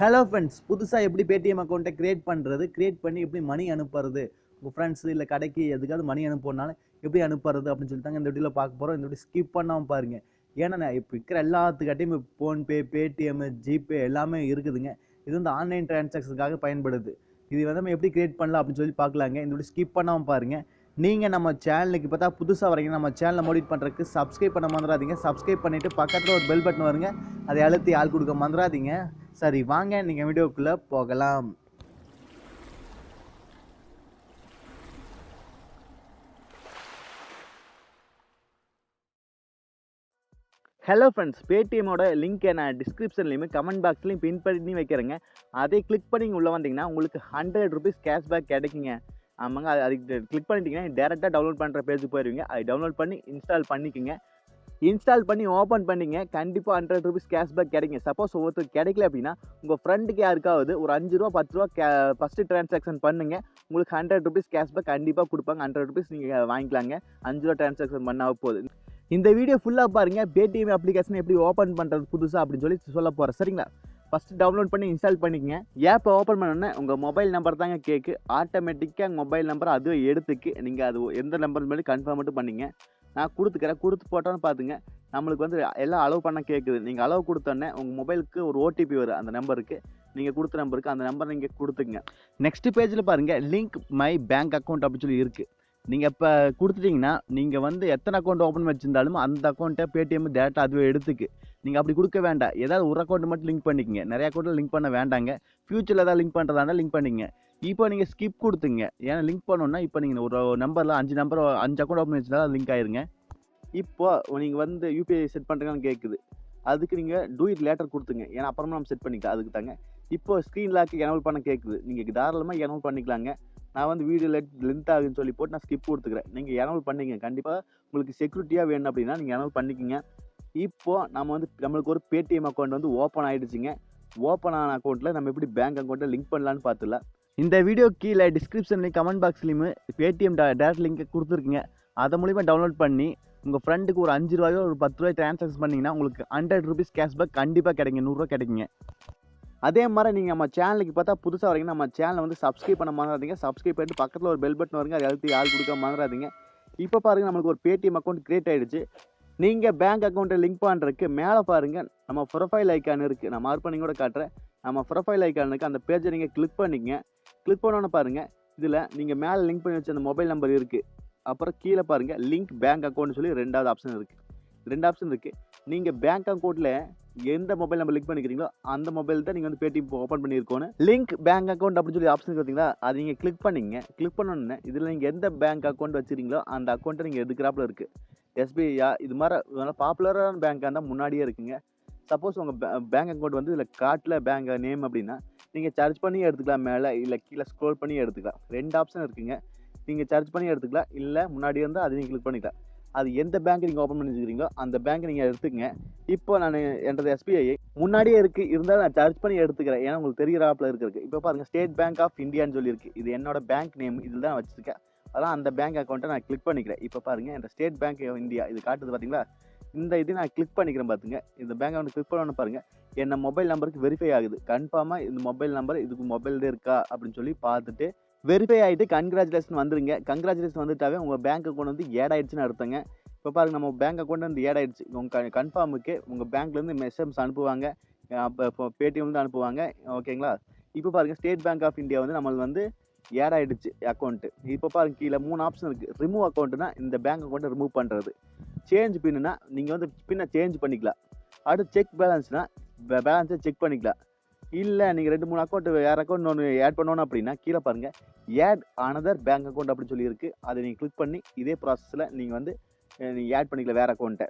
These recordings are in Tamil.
ஹலோ ஃப்ரெண்ட்ஸ், புதுசாக எப்படி பேடிஎம் அக்கௌண்ட்டை கிரியேட் பண்ணி எப்படி மணி அனுப்புறது, உங்கள் ஃப்ரெண்ட்ஸ் இல்லை கடைக்கு எதுக்காவது மணி அனுப்புனாலும் எப்படி அனுப்புறது அப்படின்னு சொல்லி தாங்க இந்த வீடியோவில் பார்க்க போகிறோம். இந்த வீடியோ ஸ்கிப் பண்ணாமல் பாருங்கள். ஏன்னா இப்போ இருக்கிற எல்லாத்துக்கிட்டையும் இப்போ ஃபோன்பே, பேடிஎம், ஜிபே எல்லாமே இருக்குதுங்க. இது வந்து ஆன்லைன் டிரான்சாக்ஷனுக்காக பயன்படுது. இது வந்து நம்ம எப்படி கிரியேட் பண்ணலாம் அப்படின்னு சொல்லி பார்க்கலாங்க. இந்த வீடியோ ஸ்கிப் பண்ணாமல் பாருங்கள். நீங்கள் நம்ம சேனலுக்கு இப்போ தான் புதுசாக வரீங்க, நம்ம சேனலை மோடிட் பண்ணுறதுக்கு சப்ஸ்கிரைப் பண்ண மறந்துடாதீங்க. சப்ஸ்கிரைப் பண்ணிவிட்டு பக்கத்தில் ஒரு பெல் பட்டன் வருங்க, அதை அழுத்தி ஆள் கொடுக்க மறந்துடாதீங்க. சரி, வாங்க நீங்கள் வீடியோக்குள்ளே போகலாம். ஹலோ ஃப்ரெண்ட்ஸ், பேடிஎம்மோட லிங்க்கை நான் டிஸ்கிரிப்ஷன்லையுமே கமெண்ட் பாக்ஸ்லையும் பின் பண்ணி வைக்கிறேங்க. அதை கிளிக் பண்ணி உள்ளே வந்தீங்கன்னா உங்களுக்கு 100 ரூபீஸ் கேஷ்பேக் கிடைக்குங்க. ஆமாங்க, அதுக்கு கிளிக் பண்ணிட்டீங்கன்னா டேரெக்டாக டவுன்லோட் பண்ணுற பேஜுக்கு போயிடுவீங்க. அதை டவுன்லோட் பண்ணி இன்ஸ்டால் பண்ணிக்கோங்க. இன்ஸ்டால் பண்ணி ஓப்பன் பண்ணிங்க, கண்டிப்பாக 100 ரூபீஸ் கேஷ்பேக் கிடைக்குங்க. சப்போஸ் ஒவ்வொருத்தருக்கு கிடைக்கல அப்படின்னா உங்கள் ஃப்ரெண்டுக்கு யாருக்காவது ஒரு 5 ரூபா 10 ரூபா ஃபஸ்ட்டு ட்ரான்சாக்ஷன் பண்ணுங்க, உங்களுக்கு 100 ரூபீஸ் கேஷ்பேக் கண்டிப்பாக கொடுப்பாங்க. 100 ரூபீஸ் நீங்கள் வாங்கிக்கலாங்க. 5 ரூபா ட்ரான்சாக்ஷன் பண்ணால் போகுது. இந்த வீடியோ ஃபுல்லாக பாருங்கள். பேடிஎம் அப்ளிகேஷன் எப்படி ஓப்பன் பண்ணுறது புதுசாக அப்படின்னு சொல்லி சொல்ல போகிறேன். சரிங்களா? ஃபஸ்ட்டு டவுன்லோட் பண்ணி இன்ஸ்டால் பண்ணிக்கங்க. ஆப்பை ஓப்பன் பண்ணோன்னே உங்கள் மொபைல் நம்பர் தாங்க கேட்கு. ஆட்டோமேட்டிக்காக மொபைல் நம்பர் அதுவே எடுத்துக்கு நீங்கள் அது எந்த நம்பர் மேலே கன்ஃபார்ம் மட்டும் பண்ணிங்க. நான் கொடுத்துக்கிறேன். கொடுத்து போட்டோன்னு பார்த்துங்க, நம்மளுக்கு வந்து எல்லாம் அலோவ் பண்ண கேட்குது. நீங்கள் அலோவ் கொடுத்தோன்னே உங்கள் மொபைலுக்கு ஒரு ஓடிபி வரும். அந்த நம்பருக்கு நீங்கள் கொடுத்த நம்பருக்கு அந்த நம்பர் நீங்கள் கொடுத்துங்க. நெக்ஸ்ட் பேஜில் பாருங்கள், லிங்க் மை பேங்க் அக்கௌண்ட் அப்படின்னு சொல்லி இருக்குது. நீங்கள் இப்போ கொடுத்துட்டிங்கன்னா நீங்கள் வந்து எத்தனை அக்கௌண்ட் ஓப்பன் வச்சுருந்தாலும் அந்த அக்கௌண்ட்டை பேடிஎம் டேரெக்டாக அதுவே எடுத்துக்கு. நீங்கள் அப்படி கொடுக்க வேண்டாம். ஏதாவது ஒரு அக்கௌண்ட் மட்டும் லிங்க் பண்ணிக்கங்க. நிறைய அக்கௌண்ட்டில் லிங்க் பண்ண வேண்டாங்க. ஃபியூச்சரில் ஏதாவது லிங்க் பண்ணுறதா லிங்க் பண்ணிங்க. இப்போ நீங்கள் ஸ்கிப் கொடுத்துங்க. ஏன்னா லிங்க் பண்ணோன்னா இப்போ நீங்கள் ஒரு நம்பரில் 5 அக்கௌண்ட் ஓப்பன் வச்சுருந்தா லிங்க் ஆயிருங்க. இப்போ நீங்கள் வந்து யூபிஐ செட் பண்ணுறீங்கன்னு கேட்குது. அதுக்கு நீங்கள் டூ இட் லேட்டர் கொடுத்துங்க. ஏன்னா அப்புறமா நம்ம செட் பண்ணிக்கலாம். அதுக்கு தாங்க இப்போ ஸ்க்ரீன் லாக்கு எனேபிள் பண்ண கேட்குது. நீங்கள் தாராளமாக எனேபிள் பண்ணிக்கலாங்க. நான் வந்து வீடியோ லென்த் ஆகுதுன்னு சொல்லி போட்டு நான் ஸ்கிப் கொடுத்துக்கிறேன். நீங்கள் எனேபிள் பண்ணிங்க. கண்டிப்பாக உங்களுக்கு செக்யூரிட்டியாக வேணும் அப்படின்னா நீங்கள் எனேபிள் பண்ணிக்கோங்க. இப்போது நம்ம வந்து நம்மளுக்கு ஒரு பேடிஎம் அக்கௌண்ட் வந்து ஓப்பன் ஆகிடுச்சிங்க. ஓப்பன் ஆன அக்கௌண்ட்டில் நம்ம எப்படி பேங்க் அக்கௌண்ட்டை லிங்க் பண்ணலான்னு பார்த்துலாம். இந்த வீடியோ கீழே டிஸ்கிரிப்ஷன்லேயும் கமெண்ட் பாக்ஸ்லேயுமே பேடிஎம் டேரக்ட் லிங்க் கொடுத்துருக்குங்க. அதை மூலிமா டவுன்லோட் பண்ணி உங்கள் ஃப்ரெண்டுக்கு ஒரு 5 ரூபாயோ ஒரு 10 ரூபாய் ட்ரான்சாக்ஷன் பண்ணிங்கன்னா உங்களுக்கு 100 ரூபீஸ் கேஷ்பேக் கண்டிப்பாக கிடைக்குங்க. 100 ரூபா கிடைக்குங்க. அதே மாதிரி நீங்கள் நம்ம சேனலுக்கு பார்த்தா புதுசாக வரீங்கன்னா நம்ம சேனலை வந்து சப்ஸ்கிரைப் பண்ண மறந்துடாதீங்க. சப்ஸ்கிரைப் பண்ணிட்டு பக்கத்தில் ஒரு பெல் பட்டன் வருங்க, அதை அழுத்தி ஆள் கொடுக்க மறந்துடாதீங்க. இப்போ பாருங்கள், நம்மளுக்கு ஒரு பேடிஎம் அக்கௌண்ட் கிரியேட் ஆகிடுச்சு. நீங்கள் பேங்க் அக்கௌண்ட்டை லிங்க் பண்ணுறதுக்கு மேலே பாருங்கள் நம்ம ப்ரொஃபைல் ஐக்கான் இருக்குது. நான் மார்க் பண்ணி கூட காட்டுறேன். நம்ம ப்ரொஃபைல் ஐக்கான் இருக்குது. அந்த பேஜை நீங்கள் கிளிக் பண்ணிக்கங்க. கிளிக் பண்ணோன்னு பாருங்கள், இதில் நீங்கள் மேலே லிங்க் பண்ணி வச்ச அந்த மொபைல் நம்பர் இருக்குது. அப்புறம் கீழே பாருங்கள் லிங்க் பேங்க் அக்கௌண்ட்னு சொல்லி 2வது ஆப்ஷன் இருக்குது. 2 ஆப்ஷன் இருக்குது. நீங்கள் பேங்க் அக்கௌண்ட்டில் எந்த மொபைல் நம்பர் லிங்க் பண்ணிக்கிறீங்களோ அந்த மொபைல் தான் நீங்கள் வந்து பேடிஎம் ஓப்பன் பண்ணியிருக்கோன்னு லிங்க் பேங்க் அக்கௌண்ட் அப்படின்னு சொல்லி ஆப்ஷன் பார்த்தீங்களா, அது நீங்கள் கிளிக் பண்ணிங்க. கிளிக் பண்ணோன்னே இதில் நீங்கள் எந்த பேங்க் அக்கௌண்ட் வச்சுருக்கீங்களோ அந்த அக்கௌண்ட்டை நீங்கள் எடுக்கிறாப்புல இருக்குது. எஸ்பிஐயா இது மாதிரி பாப்புலரான பேங்காக இருந்தால் முன்னாடியே இருக்குங்க. சப்போஸ் உங்கள் பேங்க் அக்கௌண்ட் வந்து இதில் காட்டில் பேங்க் நேம் அப்படின்னா நீங்கள் சர்ச் பண்ணி எடுத்துக்கலாம். மேலே இல்லை கீழே ஸ்க்ரோல் பண்ணி எடுத்துக்கலாம். 2 ஆப்ஷன் இருக்குங்க. நீங்கள் சர்ச் பண்ணி எடுத்துக்கலாம், இல்லை முன்னாடி இருந்தால் அது நீங்கள் கிளிக் பண்ணிக்கலாம். அது எந்த பேங்க் நீங்கள் ஓப்பன் பண்ணி வச்சுக்கிறீங்களோ அந்த பேங்க் நீங்கள் எடுத்துக்கங்க. இப்போ நான் என்னது எஸ்பிஐ முன்னாடியே இருக்குது, இருந்தாலும் நான் சர்ச் பண்ணி எடுத்துக்கிறேன். ஏன்னா உங்களுக்கு தெரிகிற ஆப்பில் இருக்குது. இப்போ பாருங்கள், ஸ்டேட் பேங்க் ஆஃப் இந்தியான்னு சொல்லியிருக்கு. இது என்னோட பேங்க் நேம், இதில் தான் வச்சுருக்கேன். அதான் அந்த பேங்க் அக்கௌண்ட்டை நான் கிளிக் பண்ணிக்கிறேன். இப்போ பாருங்கள், இந்த ஸ்டேட் பேங்க் ஆஃப் இந்தியா இது காட்டுது பார்த்தீங்களா, இந்த இது நான் கிளிக் பண்ணிக்கிறேன். பார்த்துங்க, இந்த பேங்க் அக்கௌண்ட் கிளிக் பண்ணோன்னு பாருங்கள், என்ன மொபைல் நம்பருக்கு வெரிஃபை ஆகுது. கன்ஃபார்மாக இந்த மொபைல் நம்பர் இதுக்கு மொபைல் இருக்கா அப்படின்னு சொல்லி பார்த்துட்டு வெரிஃபை ஆகிட்டு கங்க்ராச்சுலேஷன் வந்துருங்க. கங்க்ராச்சுலேஷன் வந்துட்டாவே உங்கள் பேங்க் அக்கௌண்ட் வந்து ஏட் ஆகிடுச்சுன்னு அர்த்தங்க. இப்போ பாருங்கள், நம்ம பேங்க் அக்கௌண்ட் வந்து ஏட் ஆகிடுச்சு. உங்கள் கன்ஃபார்முக்கு உங்கள் பேங்க்லேருந்து மெசேஜ் அனுப்புவாங்க. இப்போ பேடிஎம்லேருந்து அனுப்புவாங்க. ஓகேங்களா? இப்போ பாருங்கள், ஸ்டேட் பேங்க் ஆஃப் இந்தியா வந்து நம்மளுக்கு வந்து ஏட் ஆகிடுச்சு அக்கௌண்ட்டு. இப்போ பாருங்கள், கீழே 3 ஆப்ஷன் இருக்குது. ரிமூவ் அக்கௌண்ட்டுனா இந்த பேங்க் அக்கௌண்ட்டை ரிமூவ் பண்ணுறது. சேஞ்ச் பின்னுனா நீங்கள் வந்து பின்னை சேஞ்ச் பண்ணிக்கலாம். அடுத்து செக் பேலன்ஸ்னால் பேலன்ஸை செக் பண்ணிக்கலாம். இல்லை நீங்கள் 2-3 அக்கௌண்ட் வேறு அக்கௌண்ட் ஒன்று ஆட் பண்ணணும் அப்படின்னா கீழே பாருங்கள் ஆட் அனதர் பேங்க் அக்கௌண்ட் அப்படின்னு சொல்லி இருக்குது. அதை நீங்கள் கிளிக் பண்ணி இதே ப்ராசஸில் நீங்கள் வந்து நீங்கள் ஆட் பண்ணிக்கலாம் வேறு அக்கௌண்ட்டை.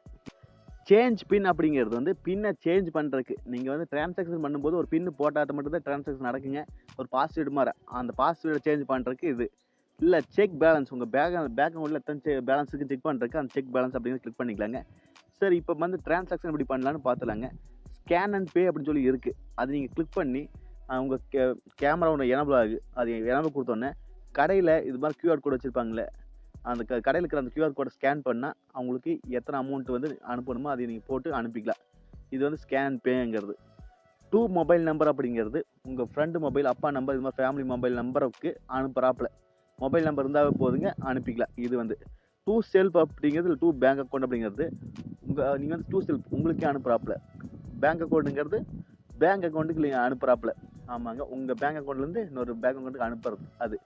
சேஞ்ச் பின் அப்படிங்கிறது வந்து பின்னை சேஞ்ச் பண்ணுறதுக்கு நீங்கள் வந்து ட்ரான்சாக்ஷன் பண்ணும்போது ஒரு பின்னு போட்டால் மட்டும்தான் ட்ரான்சாக்ஷன் நடக்குங்க. ஒரு பாஸ்வேர்டு மாதிரி அந்த பாஸ்வேர்டை சேஞ்ச் பண்ணுறதுக்கு இது. இல்லை செக் பேலன்ஸ், உங்கள் பேங்க் அக்கௌண்ட்டில் எத்தனை பேலன்ஸுக்கு செக் பண்ணுறதுக்கு அந்த செக் பேலன்ஸ் அப்படின்னு கிளிக் பண்ணிக்கலாங்க. சரி, இப்போ வந்து ட்ரான்சாக்ஷன் எப்படி பண்ணலான்னு பார்த்துலாங்க. ஸ்கேன் அண்ட் பே அப்படின்னு சொல்லி இருக்குது. அது நீங்கள் கிளிக் பண்ணி உங்கள் கேமரா ஒன்று எனபிள் ஆகுது. அது எனபிள் கொடுத்தோன்னே கடையில் இது மாதிரி கியூஆர் கோட் வச்சுருப்பாங்களே, அந்த கடையில் இருக்கிற அந்த கியூஆர் கோடை ஸ்கேன் பண்ணால் அவங்களுக்கு எத்தனை அமௌண்ட் வந்து அனுப்பணுமோ அதை நீங்கள் போட்டு அனுப்பிக்கலாம். இது வந்து ஸ்கேன் அண்ட் பேங்கிறது. டூ மொபைல் நம்பர் அப்படிங்கிறது உங்கள் ஃப்ரெண்டு மொபைல், அப்பா நம்பர், இது மாதிரி ஃபேமிலி மொபைல் நம்பருக்கு அனுப்புகிறாப்புல. மொபைல் நம்பர் இருந்தாவே போதுங்க, அனுப்பிக்கலாம். இது வந்து டூ செல்ஃப் அப்படிங்கிறது, டூ பேங்க் அக்கௌண்ட் அப்படிங்கிறது நீங்கள் வந்து டூ செல்ஃப் உங்களுக்கே அனுப்புகிறாப்புல. பேங்க் அக்கௌண்ட்டுங்கிறது பேங்க் அக்கௌண்ட்டுக்கு நீங்கள் அனுப்புகிறாப்புல. ஆமாங்க, உங்கள் பேங்க் அக்கௌண்ட்லேருந்து இன்னொரு பேங்க் அக்கௌண்ட்டுக்கு அனுப்புறது.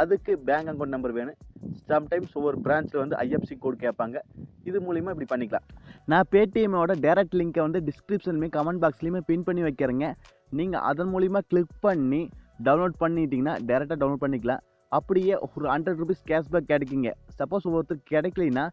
அதுக்கு பேங்க் அக்கௌண்ட் நம்பர் வேணும். சம்டைம்ஸ் ஒவ்வொரு பிரான்ச்சில் வந்து ஐஎஃப்சி கோட் கேட்பாங்க. இது மூலிமா இப்படி பண்ணிக்கலாம். நான் பேடிஎம்மோட டேரக்ட் லிங்க்கை வந்து டிஸ்கிரிப்ஷன்லையும் கமெண்ட் பாக்ஸ்லையுமே பின் பண்ணி வைக்கிறேங்க. நீங்கள் அதன் மூலிமா கிளிக் பண்ணி டவுன்லோட் பண்ணிட்டீங்கன்னா டேரெக்டாக டவுன்லோட் பண்ணிக்கலாம். அப்படியே ஒரு 100 ரூபீஸ் கேஷ்பேக் கிடைக்குங்க. சப்போஸ் ஒவ்வொருத்தருக்கு கிடைக்கலைன்னா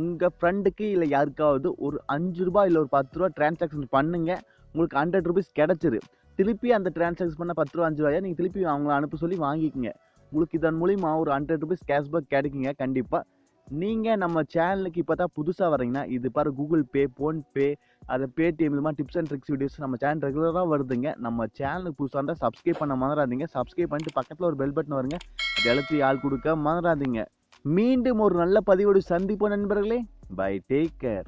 உங்கள் ஃப்ரெண்டுக்கு இல்லை யாருக்காவது ஒரு 5 ரூபா இல்லை ஒரு 10 ரூபா டிரான்சாக்ஷன் பண்ணுங்க. உங்களுக்கு 100 ரூபீஸ் கிடச்சிரு. திருப்பி அந்த டிரான்சாக்ஷன் பண்ண 10 ரூபா 5 ரூபாயை நீங்கள் திருப்பி அவங்கள அனுப்ப சொல்லி வாங்கிக்கோங்க. உங்களுக்கு இதன் மூலிமா ஒரு 100 ரூபீஸ் கேஷ்பேக் கிடைக்குங்க கண்டிப்பாக. நீங்கள் நம்ம சேனலுக்கு இப்போ தான் புதுசாக வரீங்கன்னா இது பாரு கூகுள் பே, ஃபோன்பே, அது பேடிஎம், இது மாதிரி டிப்ஸ் அண்ட் ட்ரிக்ஸ் வீடியோஸ் நம்ம சேனல் ரெகுலராக வருதுங்க. நம்ம சேனலுக்கு புதுசாக இருந்தால் சப்ஸ்கிரைப் பண்ண மறந்துடாதீங்க. சப்ஸ்கிரைப் பண்ணிட்டு பக்கத்தில் ஒரு பெல் பட்டன் வருங்க, அது எழுத்து ஆள் கொடுக்க மறந்துடாதீங்க. மீண்டும் ஒரு நல்ல பதிவோடு சந்திப்போம் நண்பர்களே. Bye, take care.